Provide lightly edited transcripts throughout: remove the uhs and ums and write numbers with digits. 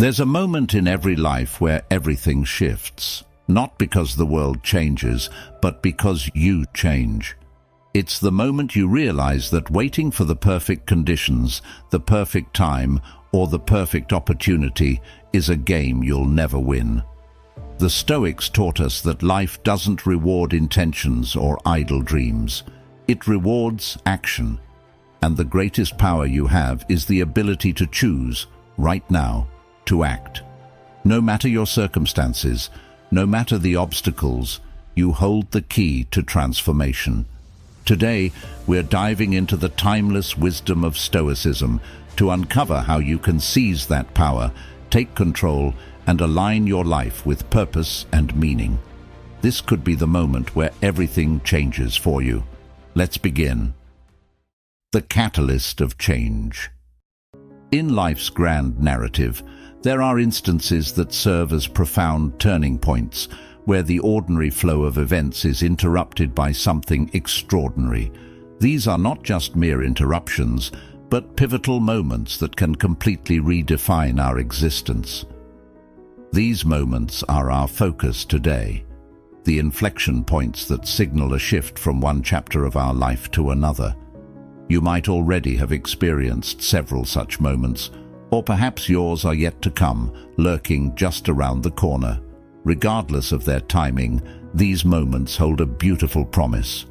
There's a moment in every life where everything shifts, not because the world changes, but because you change. It's the moment you realize that waiting for the perfect conditions, the perfect time, or the perfect opportunity is a game you'll never win. The Stoics taught us that life doesn't reward intentions or idle dreams. It rewards action. And the greatest power you have is the ability to choose, right now, to act. No matter your circumstances, no matter the obstacles, you hold the key to transformation. Today, we're diving into the timeless wisdom of Stoicism to uncover how you can seize that power, take control, and align your life with purpose and meaning. This could be the moment where everything changes for you. Let's begin. The catalyst of change. In life's grand narrative, there are instances that serve as profound turning points, where the ordinary flow of events is interrupted by something extraordinary. These are not just mere interruptions, but pivotal moments that can completely redefine our existence. These moments are our focus today, the inflection points that signal a shift from one chapter of our life to another. You might already have experienced several such moments, or perhaps yours are yet to come, lurking just around the corner. Regardless of their timing, these moments hold a beautiful promise.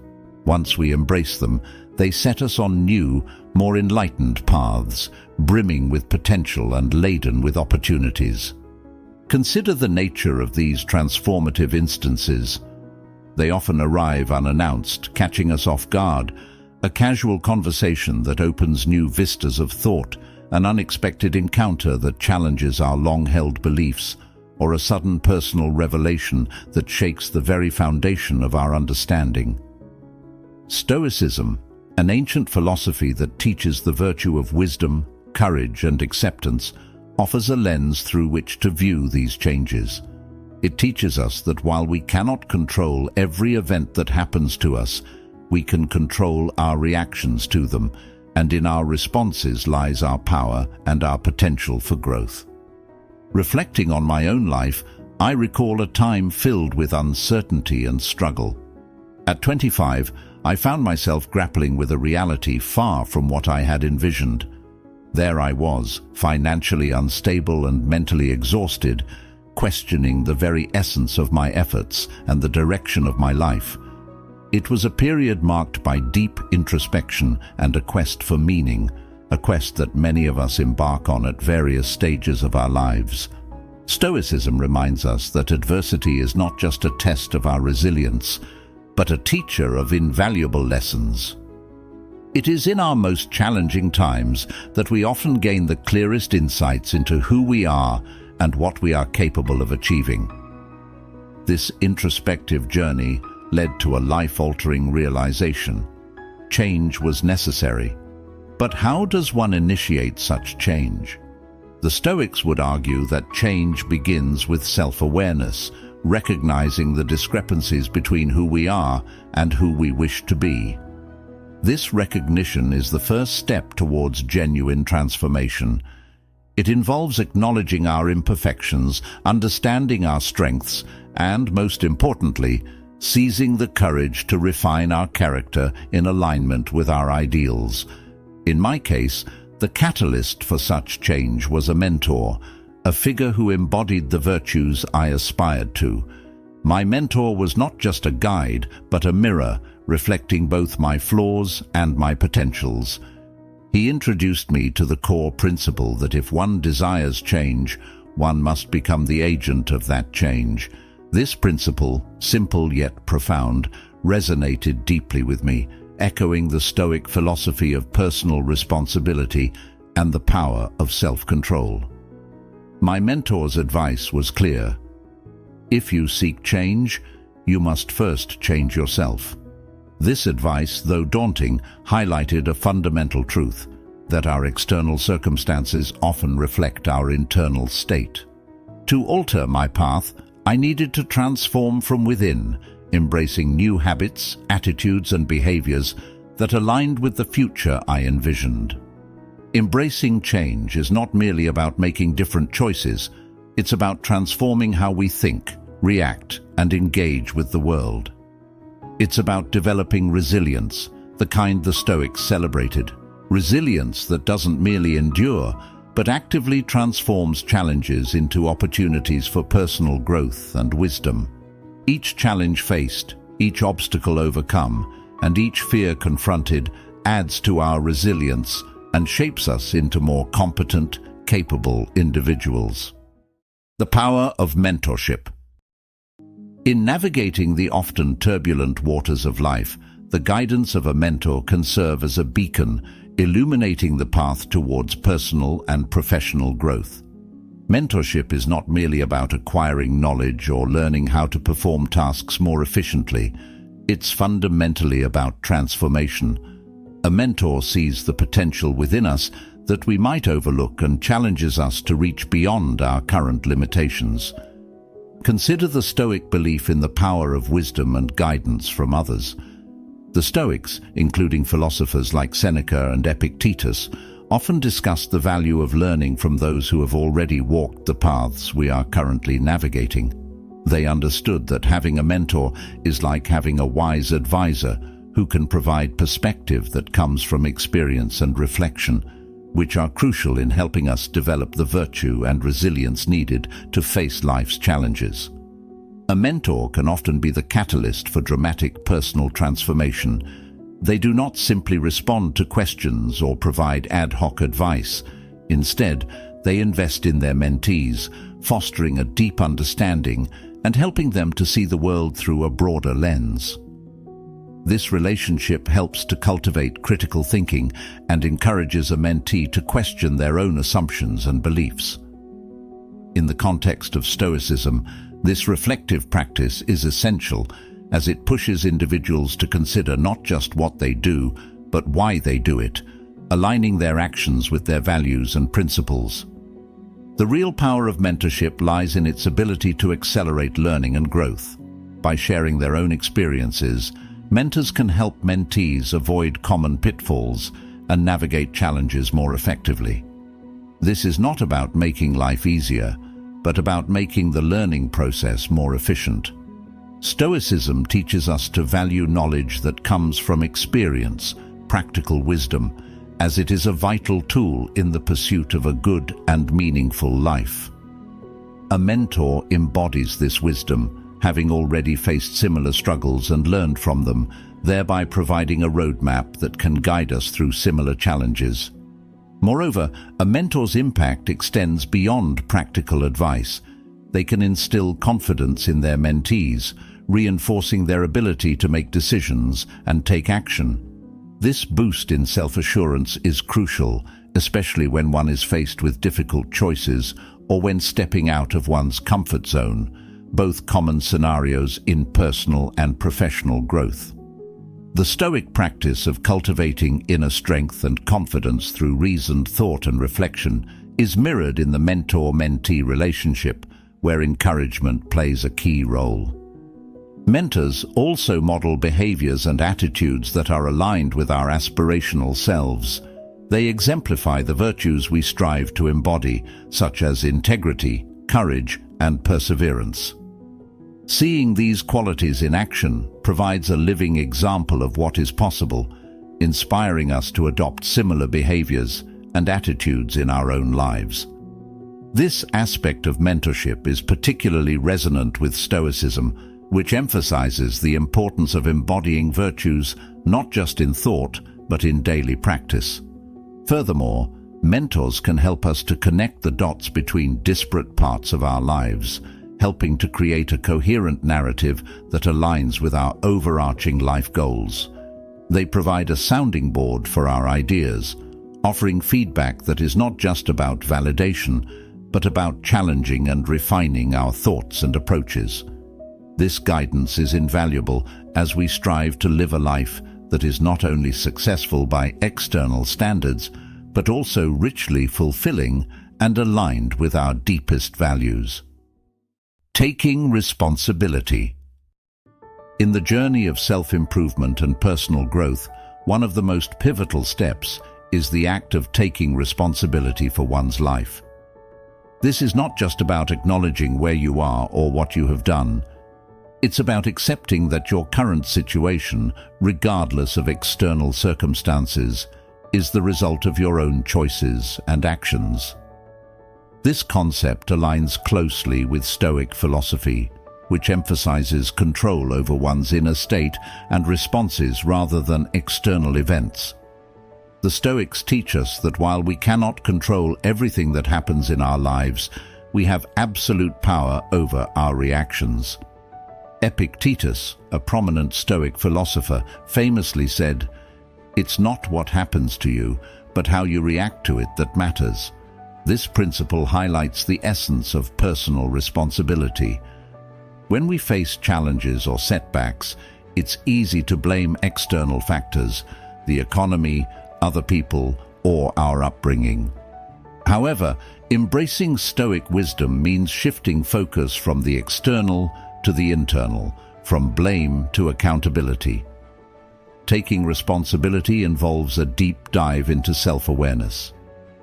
Once we embrace them, they set us on new, more enlightened paths, brimming with potential and laden with opportunities. Consider the nature of these transformative instances. They often arrive unannounced, catching us off guard, a casual conversation that opens new vistas of thought, an unexpected encounter that challenges our long-held beliefs, or a sudden personal revelation that shakes the very foundation of our understanding. Stoicism, an ancient philosophy that teaches the virtue of wisdom, courage, and acceptance, offers a lens through which to view these changes. It teaches us that while we cannot control every event that happens to us, we can control our reactions to them, and in our responses lies our power and our potential for growth. Reflecting on my own life, I recall a time filled with uncertainty and struggle. At 25, I found myself grappling with a reality far from what I had envisioned. There I was, financially unstable and mentally exhausted, questioning the very essence of my efforts and the direction of my life. It was a period marked by deep introspection and a quest for meaning, a quest that many of us embark on at various stages of our lives. Stoicism reminds us that adversity is not just a test of our resilience, but a teacher of invaluable lessons. It is in our most challenging times that we often gain the clearest insights into who we are and what we are capable of achieving. This introspective journey led to a life-altering realization. Change was necessary. But how does one initiate such change? The Stoics would argue that change begins with self-awareness, recognizing the discrepancies between who we are and who we wish to be. This recognition is the first step towards genuine transformation. It involves acknowledging our imperfections, understanding our strengths, and, most importantly, seizing the courage to refine our character in alignment with our ideals. In my case, the catalyst for such change was a mentor, a figure who embodied the virtues I aspired to. My mentor was not just a guide, but a mirror, reflecting both my flaws and my potentials. He introduced me to the core principle that if one desires change, one must become the agent of that change. This principle, simple yet profound, resonated deeply with me, echoing the Stoic philosophy of personal responsibility and the power of self-control. My mentor's advice was clear. If you seek change, you must first change yourself. This advice, though daunting, highlighted a fundamental truth, that our external circumstances often reflect our internal state. To alter my path, I needed to transform from within, embracing new habits, attitudes, and behaviors that aligned with the future I envisioned. Embracing change is not merely about making different choices, it's about transforming how we think, react, and engage with the world. It's about developing resilience, the kind the Stoics celebrated. Resilience that doesn't merely endure, but actively transforms challenges into opportunities for personal growth and wisdom. Each challenge faced, each obstacle overcome, and each fear confronted adds to our resilience and shapes us into more competent, capable individuals. The power of mentorship. In navigating the often turbulent waters of life, the guidance of a mentor can serve as a beacon, illuminating the path towards personal and professional growth. Mentorship is not merely about acquiring knowledge or learning how to perform tasks more efficiently. It's fundamentally about transformation. A mentor sees the potential within us that we might overlook and challenges us to reach beyond our current limitations. Consider the Stoic belief in the power of wisdom and guidance from others. The Stoics, including philosophers like Seneca and Epictetus, often discussed the value of learning from those who have already walked the paths we are currently navigating. They understood that having a mentor is like having a wise advisor who can provide perspective that comes from experience and reflection, which are crucial in helping us develop the virtue and resilience needed to face life's challenges. A mentor can often be the catalyst for dramatic personal transformation. They do not simply respond to questions or provide ad hoc advice. Instead, they invest in their mentees, fostering a deep understanding and helping them to see the world through a broader lens. This relationship helps to cultivate critical thinking and encourages a mentee to question their own assumptions and beliefs. In the context of Stoicism, this reflective practice is essential as it pushes individuals to consider not just what they do, but why they do it, aligning their actions with their values and principles. The real power of mentorship lies in its ability to accelerate learning and growth. By sharing their own experiences, mentors can help mentees avoid common pitfalls and navigate challenges more effectively. This is not about making life easier, but about making the learning process more efficient. Stoicism teaches us to value knowledge that comes from experience, practical wisdom, as it is a vital tool in the pursuit of a good and meaningful life. A mentor embodies this wisdom, having already faced similar struggles and learned from them, thereby providing a roadmap that can guide us through similar challenges. Moreover, a mentor's impact extends beyond practical advice. They can instill confidence in their mentees, reinforcing their ability to make decisions and take action. This boost in self-assurance is crucial, especially when one is faced with difficult choices or when stepping out of one's comfort zone, both common scenarios in personal and professional growth. The Stoic practice of cultivating inner strength and confidence through reasoned thought and reflection is mirrored in the mentor-mentee relationship, where encouragement plays a key role. Mentors also model behaviors and attitudes that are aligned with our aspirational selves. They exemplify the virtues we strive to embody, such as integrity, courage, and perseverance. Seeing these qualities in action provides a living example of what is possible, inspiring us to adopt similar behaviors and attitudes in our own lives. This aspect of mentorship is particularly resonant with Stoicism, which emphasizes the importance of embodying virtues not just in thought, but in daily practice. Furthermore, mentors can help us to connect the dots between disparate parts of our lives, helping to create a coherent narrative that aligns with our overarching life goals. They provide a sounding board for our ideas, offering feedback that is not just about validation, but about challenging and refining our thoughts and approaches. This guidance is invaluable as we strive to live a life that is not only successful by external standards, but also richly fulfilling and aligned with our deepest values. Taking responsibility. In the journey of self-improvement and personal growth, one of the most pivotal steps is the act of taking responsibility for one's life. This is not just about acknowledging where you are or what you have done. It's about accepting that your current situation, regardless of external circumstances, is the result of your own choices and actions. This concept aligns closely with Stoic philosophy, which emphasizes control over one's inner state and responses rather than external events. The Stoics teach us that while we cannot control everything that happens in our lives, we have absolute power over our reactions. Epictetus, a prominent Stoic philosopher, famously said, "It's not what happens to you, but how you react to it that matters." This principle highlights the essence of personal responsibility. When we face challenges or setbacks, it's easy to blame external factors, the economy, other people, or our upbringing. However, embracing Stoic wisdom means shifting focus from the external to the internal, from blame to accountability. Taking responsibility involves a deep dive into self-awareness.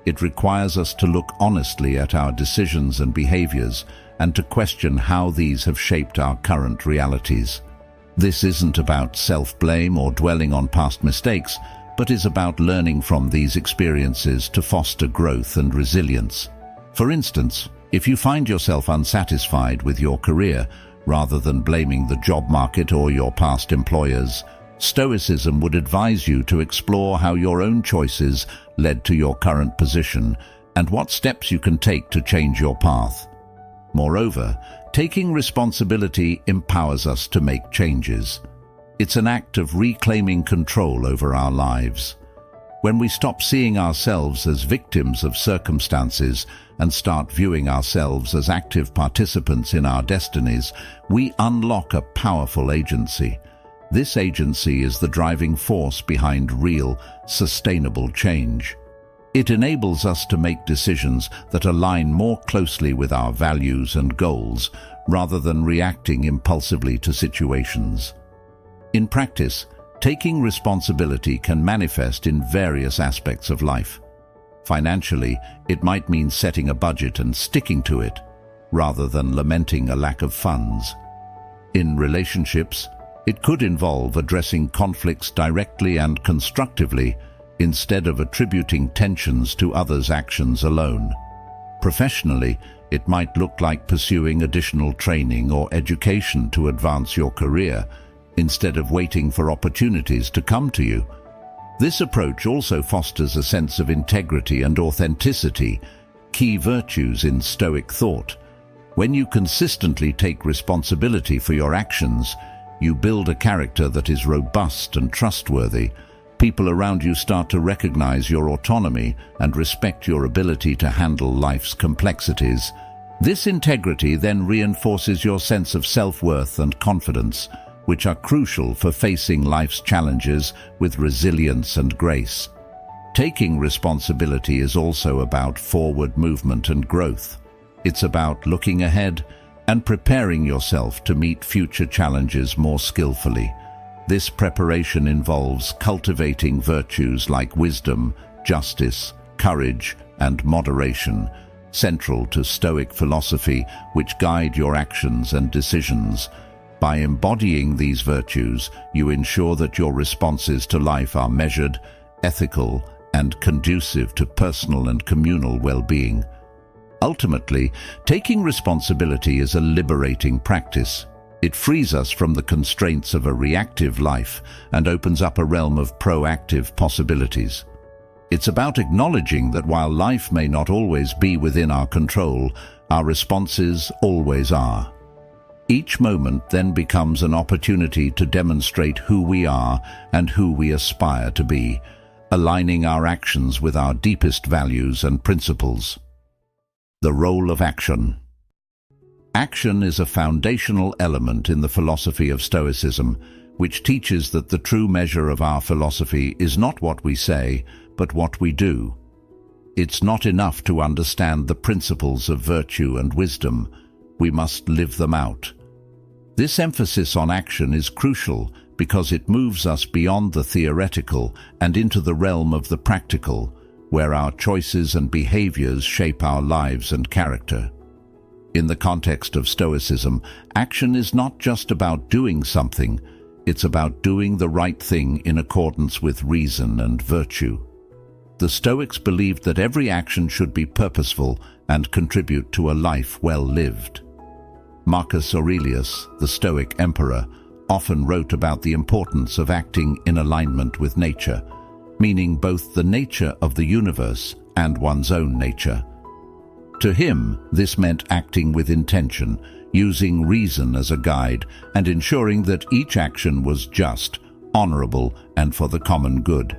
It requires us to look honestly at our decisions and behaviors and to question how these have shaped our current realities. This isn't about self-blame or dwelling on past mistakes, but is about learning from these experiences to foster growth and resilience. For instance, if you find yourself unsatisfied with your career, rather than blaming the job market or your past employers, Stoicism would advise you to explore how your own choices led to your current position and what steps you can take to change your path. Moreover, taking responsibility empowers us to make changes. It's an act of reclaiming control over our lives. When we stop seeing ourselves as victims of circumstances and start viewing ourselves as active participants in our destinies, we unlock a powerful agency. This agency is the driving force behind real, sustainable change. It enables us to make decisions that align more closely with our values and goals, rather than reacting impulsively to situations. In practice, taking responsibility can manifest in various aspects of life. Financially, it might mean setting a budget and sticking to it, rather than lamenting a lack of funds. In relationships, it could involve addressing conflicts directly and constructively, instead of attributing tensions to others' actions alone. Professionally, it might look like pursuing additional training or education to advance your career, instead of waiting for opportunities to come to you. This approach also fosters a sense of integrity and authenticity, key virtues in Stoic thought. When you consistently take responsibility for your actions, you build a character that is robust and trustworthy. People around you start to recognize your autonomy and respect your ability to handle life's complexities. This integrity then reinforces your sense of self-worth and confidence, which are crucial for facing life's challenges with resilience and grace. Taking responsibility is also about forward movement and growth. It's about looking ahead and preparing yourself to meet future challenges more skillfully. This preparation involves cultivating virtues like wisdom, justice, courage, and moderation, central to Stoic philosophy, which guide your actions and decisions. By embodying these virtues, you ensure that your responses to life are measured, ethical, and conducive to personal and communal well-being. Ultimately, taking responsibility is a liberating practice. It frees us from the constraints of a reactive life and opens up a realm of proactive possibilities. It's about acknowledging that while life may not always be within our control, our responses always are. Each moment then becomes an opportunity to demonstrate who we are and who we aspire to be, aligning our actions with our deepest values and principles. The role of action. Action is a foundational element in the philosophy of Stoicism, which teaches that the true measure of our philosophy is not what we say, but what we do. It's not enough to understand the principles of virtue and wisdom. We must live them out. This emphasis on action is crucial because it moves us beyond the theoretical and into the realm of the practical, where our choices and behaviors shape our lives and character. In the context of Stoicism, action is not just about doing something, it's about doing the right thing in accordance with reason and virtue. The Stoics believed that every action should be purposeful and contribute to a life well lived. Marcus Aurelius, the Stoic emperor, often wrote about the importance of acting in alignment with nature, meaning both the nature of the universe and one's own nature. To him, this meant acting with intention, using reason as a guide, and ensuring that each action was just, honorable, and for the common good.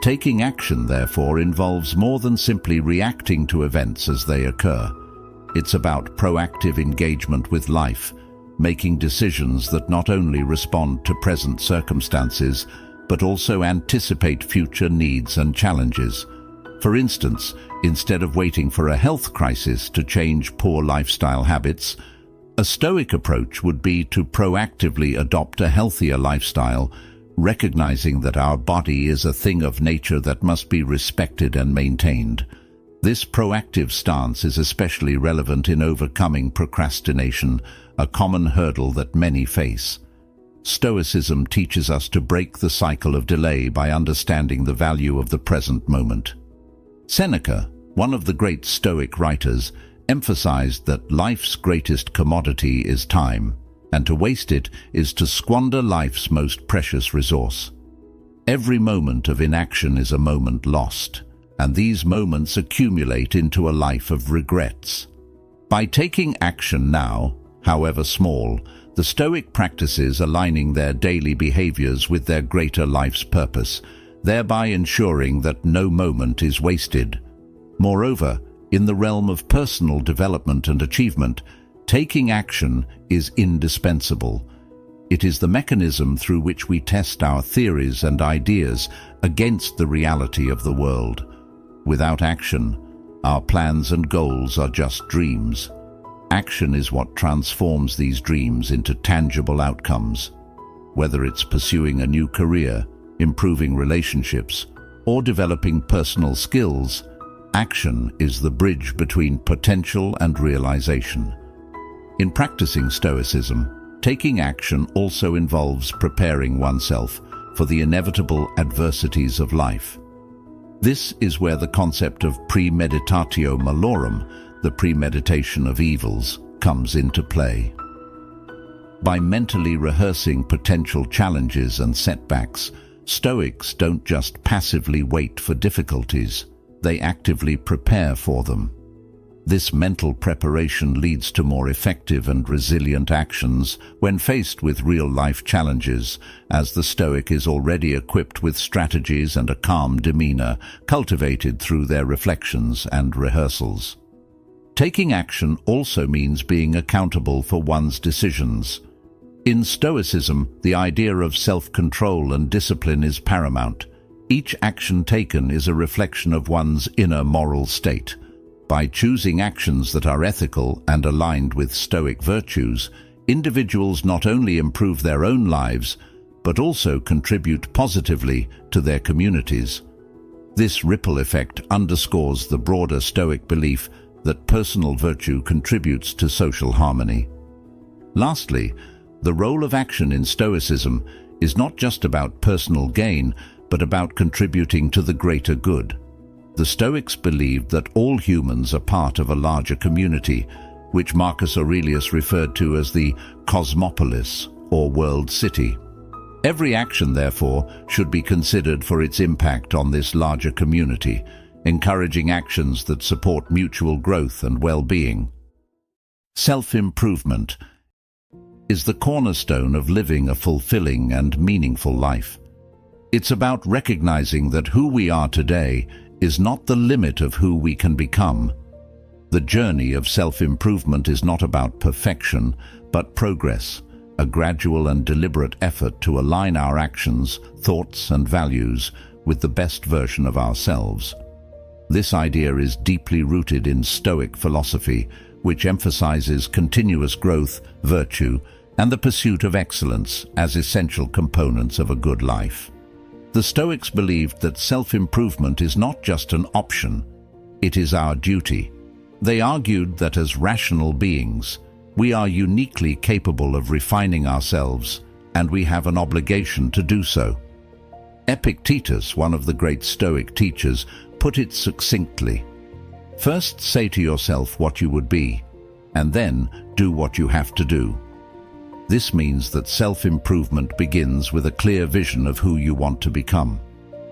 Taking action, therefore, involves more than simply reacting to events as they occur. It's about proactive engagement with life, making decisions that not only respond to present circumstances, but also anticipate future needs and challenges. For instance, instead of waiting for a health crisis to change poor lifestyle habits, a Stoic approach would be to proactively adopt a healthier lifestyle, recognizing that our body is a thing of nature that must be respected and maintained. This proactive stance is especially relevant in overcoming procrastination, a common hurdle that many face. Stoicism teaches us to break the cycle of delay by understanding the value of the present moment. Seneca, one of the great Stoic writers, emphasized that life's greatest commodity is time, and to waste it is to squander life's most precious resource. Every moment of inaction is a moment lost, and these moments accumulate into a life of regrets. By taking action now, however small, the Stoic practices aligning their daily behaviors with their greater life's purpose, thereby ensuring that no moment is wasted. Moreover, in the realm of personal development and achievement, taking action is indispensable. It is the mechanism through which we test our theories and ideas against the reality of the world. Without action, our plans and goals are just dreams. Action is what transforms these dreams into tangible outcomes. Whether it's pursuing a new career, improving relationships, or developing personal skills, action is the bridge between potential and realization. In practicing Stoicism, taking action also involves preparing oneself for the inevitable adversities of life. This is where the concept of premeditatio malorum, the premeditation of evils, comes into play. By mentally rehearsing potential challenges and setbacks, Stoics don't just passively wait for difficulties, they actively prepare for them. This mental preparation leads to more effective and resilient actions when faced with real-life challenges, as the Stoic is already equipped with strategies and a calm demeanor cultivated through their reflections and rehearsals. Taking action also means being accountable for one's decisions. In Stoicism, the idea of self-control and discipline is paramount. Each action taken is a reflection of one's inner moral state. By choosing actions that are ethical and aligned with Stoic virtues, individuals not only improve their own lives, but also contribute positively to their communities. This ripple effect underscores the broader Stoic belief that personal virtue contributes to social harmony. Lastly, the role of action in Stoicism is not just about personal gain, but about contributing to the greater good. The Stoics believed that all humans are part of a larger community, which Marcus Aurelius referred to as the cosmopolis, or world city. Every action, therefore, should be considered for its impact on this larger community, encouraging actions that support mutual growth and well-being. Self-improvement is the cornerstone of living a fulfilling and meaningful life. It's about recognizing that who we are today is not the limit of who we can become. The journey of self-improvement is not about perfection, but progress, a gradual and deliberate effort to align our actions, thoughts, and values with the best version of ourselves. This idea is deeply rooted in Stoic philosophy, which emphasizes continuous growth, virtue, and the pursuit of excellence as essential components of a good life. The Stoics believed that self-improvement is not just an option, it is our duty. They argued that as rational beings, we are uniquely capable of refining ourselves, and we have an obligation to do so. Epictetus, one of the great Stoic teachers, put it succinctly: "First say to yourself what you would be, and then do what you have to do." This means that self-improvement begins with a clear vision of who you want to become.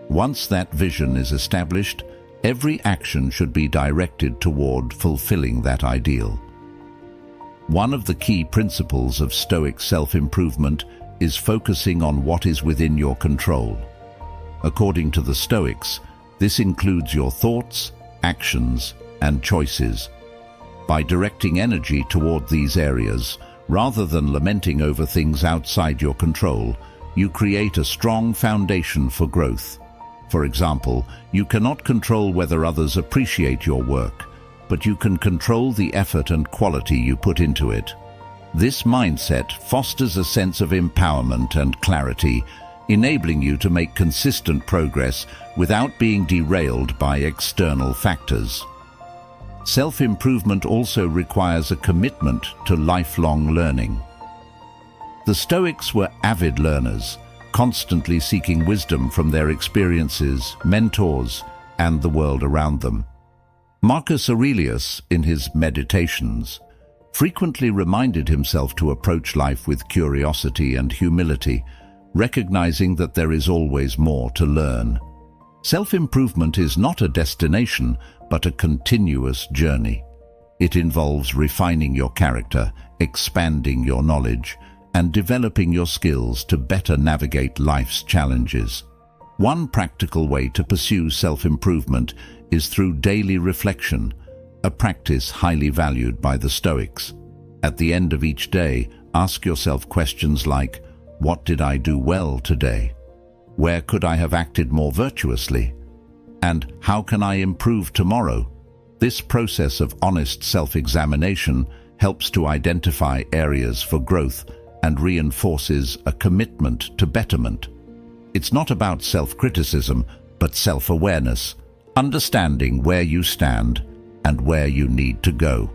Once that vision is established, every action should be directed toward fulfilling that ideal. One of the key principles of Stoic self-improvement is focusing on what is within your control. According to the Stoics, this includes your thoughts, actions, and choices. By directing energy toward these areas, rather than lamenting over things outside your control, you create a strong foundation for growth. For example, you cannot control whether others appreciate your work, but you can control the effort and quality you put into it. This mindset fosters a sense of empowerment and clarity, enabling you to make consistent progress without being derailed by external factors. Self-improvement also requires a commitment to lifelong learning. The Stoics were avid learners, constantly seeking wisdom from their experiences, mentors, and the world around them. Marcus Aurelius, in his Meditations, frequently reminded himself to approach life with curiosity and humility, recognizing that there is always more to learn. Self-improvement is not a destination, but a continuous journey. It involves refining your character, expanding your knowledge, and developing your skills to better navigate life's challenges. One practical way to pursue self-improvement is through daily reflection, a practice highly valued by the Stoics. At the end of each day, ask yourself questions like, "What did I do well today? Where could I have acted more virtuously? And how can I improve tomorrow?" This process of honest self-examination helps to identify areas for growth and reinforces a commitment to betterment. It's not about self-criticism, but self-awareness, understanding where you stand and where you need to go.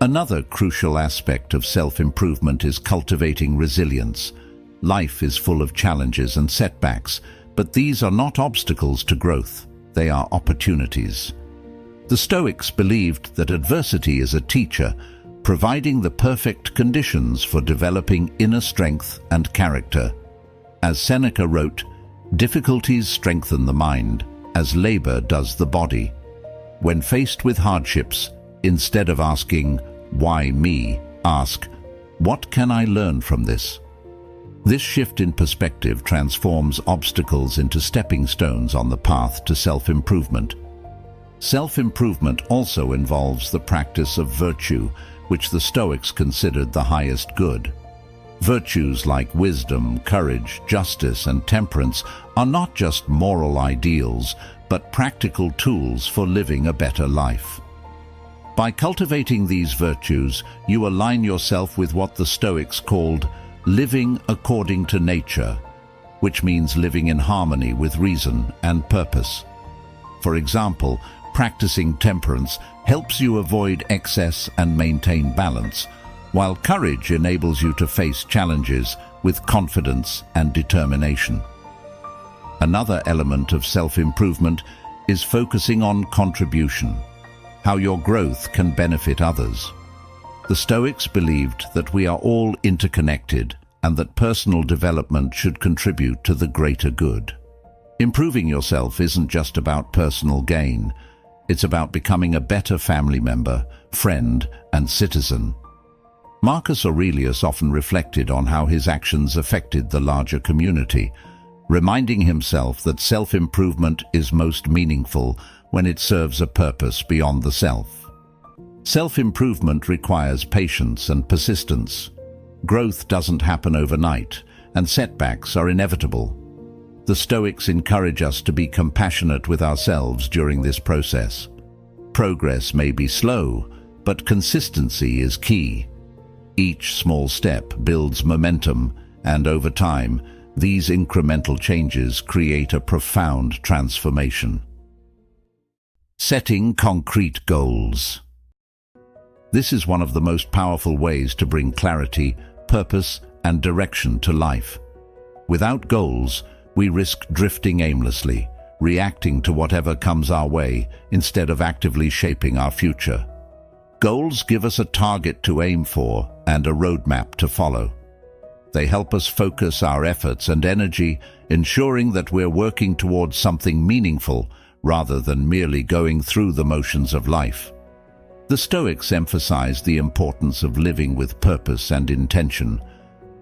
Another crucial aspect of self-improvement is cultivating resilience. Life is full of challenges and setbacks, but these are not obstacles to growth, they are opportunities. The Stoics believed that adversity is a teacher, providing the perfect conditions for developing inner strength and character. As Seneca wrote, "Difficulties strengthen the mind, as labor does the body." When faced with hardships, instead of asking, "Why me?" ask, "What can I learn from this?" This shift in perspective transforms obstacles into stepping stones on the path to self-improvement. Self-improvement also involves the practice of virtue, which the Stoics considered the highest good. Virtues like wisdom, courage, justice, and temperance are not just moral ideals, but practical tools for living a better life. By cultivating these virtues, you align yourself with what the Stoics called living according to nature, which means living in harmony with reason and purpose. For example, practicing temperance helps you avoid excess and maintain balance, while courage enables you to face challenges with confidence and determination. Another element of self-improvement is focusing on contribution, how your growth can benefit others. The Stoics believed that we are all interconnected and that personal development should contribute to the greater good. Improving yourself isn't just about personal gain, it's about becoming a better family member, friend, and citizen. Marcus Aurelius often reflected on how his actions affected the larger community, reminding himself that self-improvement is most meaningful when it serves a purpose beyond the self. Self-improvement requires patience and persistence. Growth doesn't happen overnight, and setbacks are inevitable. The Stoics encourage us to be compassionate with ourselves during this process. Progress may be slow, but consistency is key. Each small step builds momentum, and over time, these incremental changes create a profound transformation. Setting concrete goals. This is one of the most powerful ways to bring clarity, purpose, and direction to life. Without goals, we risk drifting aimlessly, reacting to whatever comes our way instead of actively shaping our future. Goals give us a target to aim for and a roadmap to follow. They help us focus our efforts and energy, ensuring that we're working towards something meaningful rather than merely going through the motions of life. The Stoics emphasized the importance of living with purpose and intention.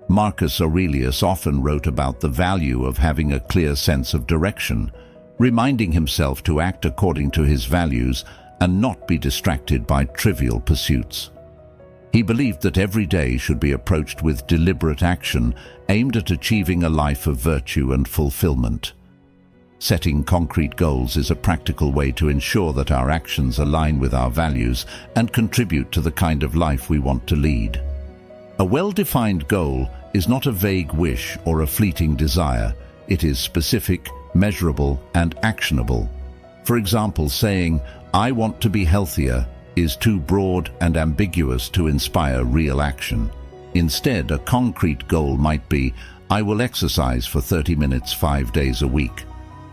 Marcus Aurelius often wrote about the value of having a clear sense of direction, reminding himself to act according to his values and not be distracted by trivial pursuits. He believed that every day should be approached with deliberate action aimed at achieving a life of virtue and fulfillment. Setting concrete goals is a practical way to ensure that our actions align with our values and contribute to the kind of life we want to lead. A well-defined goal is not a vague wish or a fleeting desire. It is specific, measurable, and actionable. For example, saying, "I want to be healthier," is too broad and ambiguous to inspire real action. Instead, a concrete goal might be, "I will exercise for 30 minutes 5 days a week,"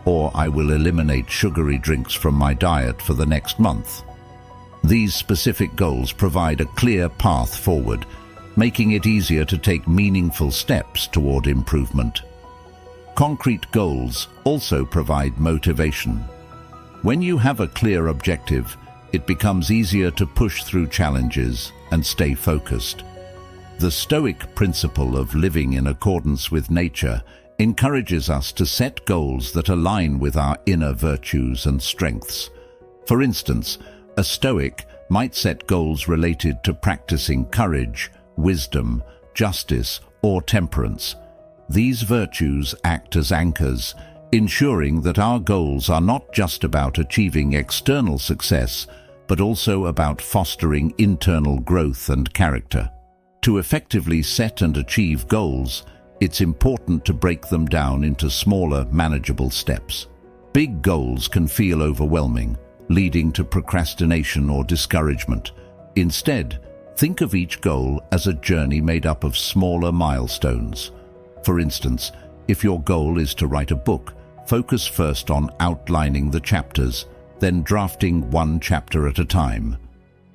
or "I will eliminate sugary drinks from my diet for the next month." These specific goals provide a clear path forward, making it easier to take meaningful steps toward improvement. Concrete goals also provide motivation. When you have a clear objective, it becomes easier to push through challenges and stay focused. The Stoic principle of living in accordance with nature encourages us to set goals that align with our inner virtues and strengths. For instance, a Stoic might set goals related to practicing courage, wisdom, justice, or temperance. These virtues act as anchors, ensuring that our goals are not just about achieving external success, but also about fostering internal growth and character. To effectively set and achieve goals, it's important to break them down into smaller, manageable steps. Big goals can feel overwhelming, leading to procrastination or discouragement. Instead, think of each goal as a journey made up of smaller milestones. For instance, if your goal is to write a book, focus first on outlining the chapters, then drafting one chapter at a time.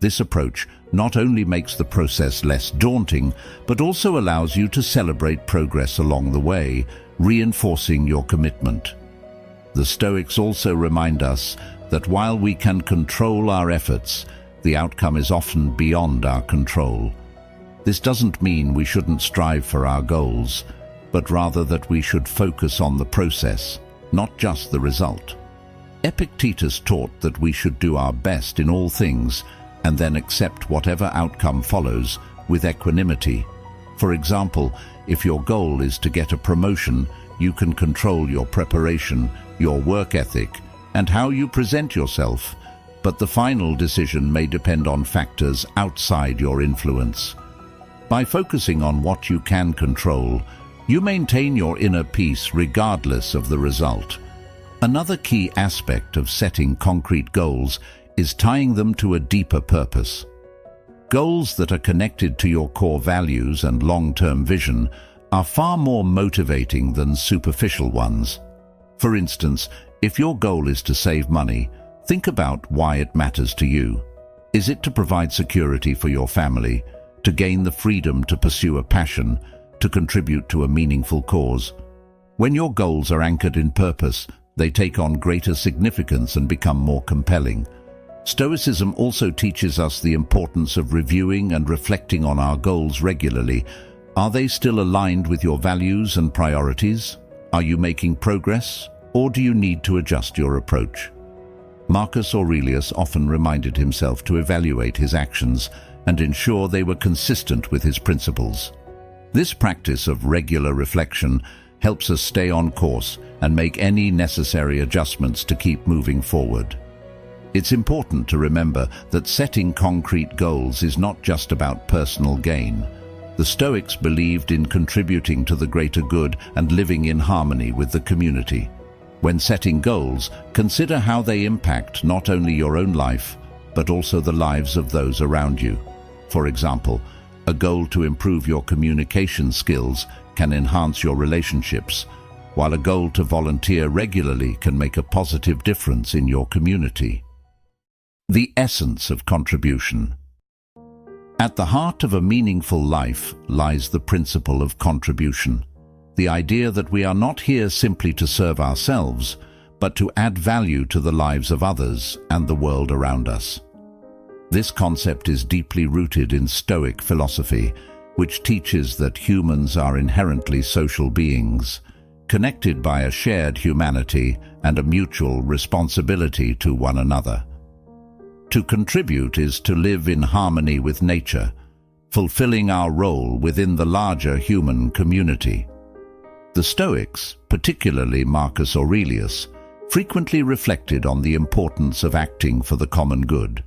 This approach not only makes the process less daunting, but also allows you to celebrate progress along the way, reinforcing your commitment. The Stoics also remind us that while we can control our efforts, the outcome is often beyond our control. This doesn't mean we shouldn't strive for our goals, but rather that we should focus on the process, not just the result. Epictetus taught that we should do our best in all things and then accept whatever outcome follows with equanimity. For example, if your goal is to get a promotion, you can control your preparation, your work ethic, and how you present yourself, but the final decision may depend on factors outside your influence. By focusing on what you can control, you maintain your inner peace regardless of the result. Another key aspect of setting concrete goals is tying them to a deeper purpose. Goals that are connected to your core values and long-term vision are far more motivating than superficial ones. For instance, if your goal is to save money, think about why it matters to you. Is it to provide security for your family, to gain the freedom to pursue a passion, to contribute to a meaningful cause? When your goals are anchored in purpose, they take on greater significance and become more compelling. Stoicism also teaches us the importance of reviewing and reflecting on our goals regularly. Are they still aligned with your values and priorities? Are you making progress, or do you need to adjust your approach? Marcus Aurelius often reminded himself to evaluate his actions and ensure they were consistent with his principles. This practice of regular reflection helps us stay on course and make any necessary adjustments to keep moving forward. It's important to remember that setting concrete goals is not just about personal gain. The Stoics believed in contributing to the greater good and living in harmony with the community. When setting goals, consider how they impact not only your own life, but also the lives of those around you. For example, a goal to improve your communication skills can enhance your relationships, while a goal to volunteer regularly can make a positive difference in your community. The essence of contribution. At the heart of a meaningful life lies the principle of contribution, the idea that we are not here simply to serve ourselves, but to add value to the lives of others and the world around us. This concept is deeply rooted in Stoic philosophy, which teaches that humans are inherently social beings, connected by a shared humanity and a mutual responsibility to one another. To contribute is to live in harmony with nature, fulfilling our role within the larger human community. The Stoics, particularly Marcus Aurelius, frequently reflected on the importance of acting for the common good.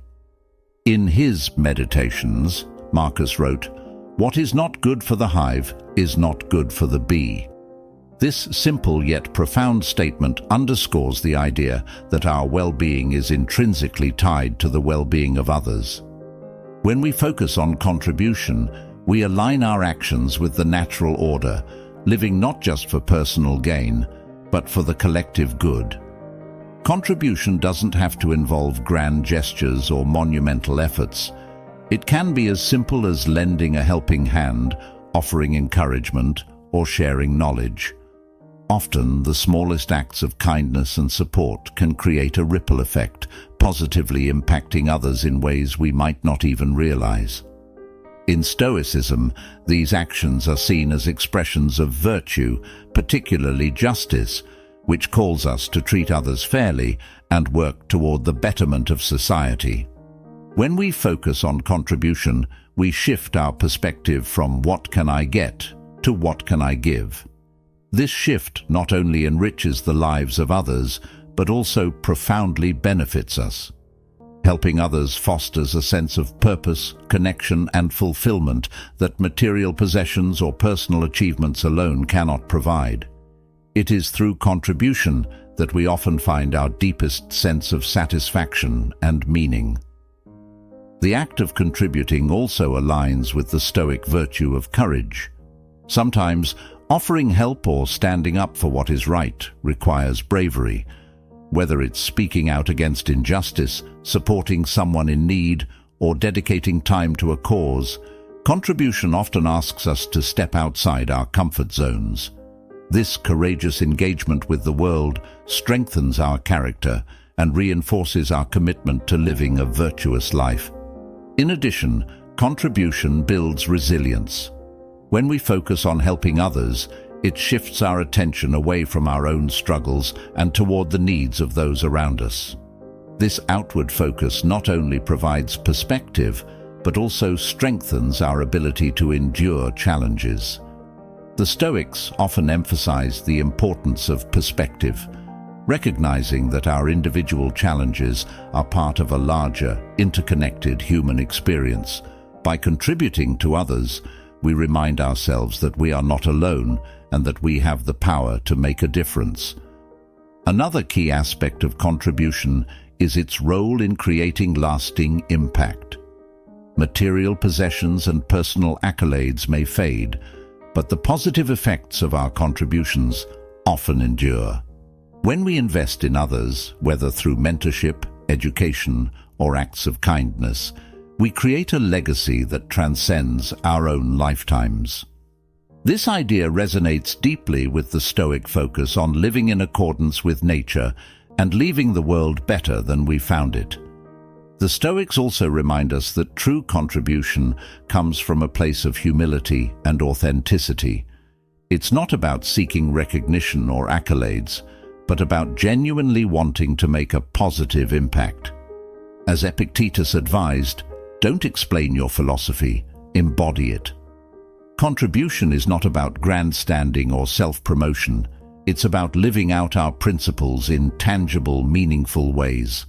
In his Meditations, Marcus wrote, "What is not good for the hive is not good for the bee." This simple yet profound statement underscores the idea that our well-being is intrinsically tied to the well-being of others. When we focus on contribution, we align our actions with the natural order, living not just for personal gain, but for the collective good. Contribution doesn't have to involve grand gestures or monumental efforts. It can be as simple as lending a helping hand, offering encouragement, or sharing knowledge. Often, the smallest acts of kindness and support can create a ripple effect, positively impacting others in ways we might not even realize. In Stoicism, these actions are seen as expressions of virtue, particularly justice, which calls us to treat others fairly and work toward the betterment of society. When we focus on contribution, we shift our perspective from "what can I get" to "what can I give?" This shift not only enriches the lives of others, but also profoundly benefits us. Helping others fosters a sense of purpose, connection, and fulfillment that material possessions or personal achievements alone cannot provide. It is through contribution that we often find our deepest sense of satisfaction and meaning. The act of contributing also aligns with the Stoic virtue of courage. Sometimes, offering help or standing up for what is right requires bravery. Whether it's speaking out against injustice, supporting someone in need, or dedicating time to a cause, contribution often asks us to step outside our comfort zones. This courageous engagement with the world strengthens our character and reinforces our commitment to living a virtuous life. In addition, contribution builds resilience. When we focus on helping others, it shifts our attention away from our own struggles and toward the needs of those around us. This outward focus not only provides perspective, but also strengthens our ability to endure challenges. The Stoics often emphasize the importance of perspective, recognizing that our individual challenges are part of a larger, interconnected human experience. By contributing to others, we remind ourselves that we are not alone and that we have the power to make a difference. Another key aspect of contribution is its role in creating lasting impact. Material possessions and personal accolades may fade, but the positive effects of our contributions often endure. When we invest in others, whether through mentorship, education, or acts of kindness, we create a legacy that transcends our own lifetimes. This idea resonates deeply with the Stoic focus on living in accordance with nature and leaving the world better than we found it. The Stoics also remind us that true contribution comes from a place of humility and authenticity. It's not about seeking recognition or accolades, but about genuinely wanting to make a positive impact. As Epictetus advised, don't explain your philosophy, embody it. Contribution is not about grandstanding or self-promotion. It's about living out our principles in tangible, meaningful ways.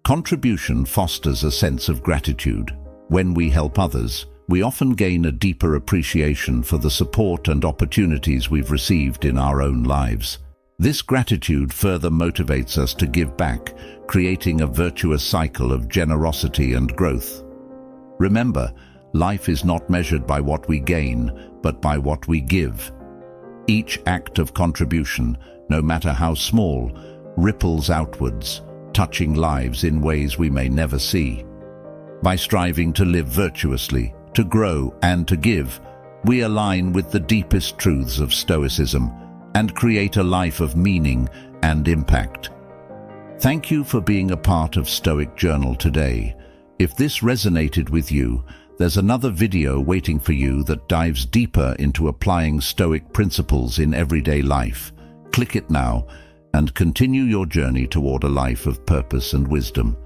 Contribution fosters a sense of gratitude. When we help others, we often gain a deeper appreciation for the support and opportunities we've received in our own lives. This gratitude further motivates us to give back, creating a virtuous cycle of generosity and growth. Remember, life is not measured by what we gain, but by what we give. Each act of contribution, no matter how small, ripples outwards, touching lives in ways we may never see. By striving to live virtuously, to grow and to give, we align with the deepest truths of Stoicism and create a life of meaning and impact. Thank you for being a part of Stoic Journal today. If this resonated with you, there's another video waiting for you that dives deeper into applying Stoic principles in everyday life. Click it now and continue your journey toward a life of purpose and wisdom.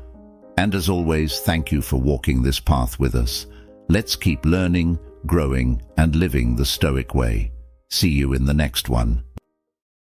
And as always, thank you for walking this path with us. Let's keep learning, growing, and living the Stoic way. See you in the next one.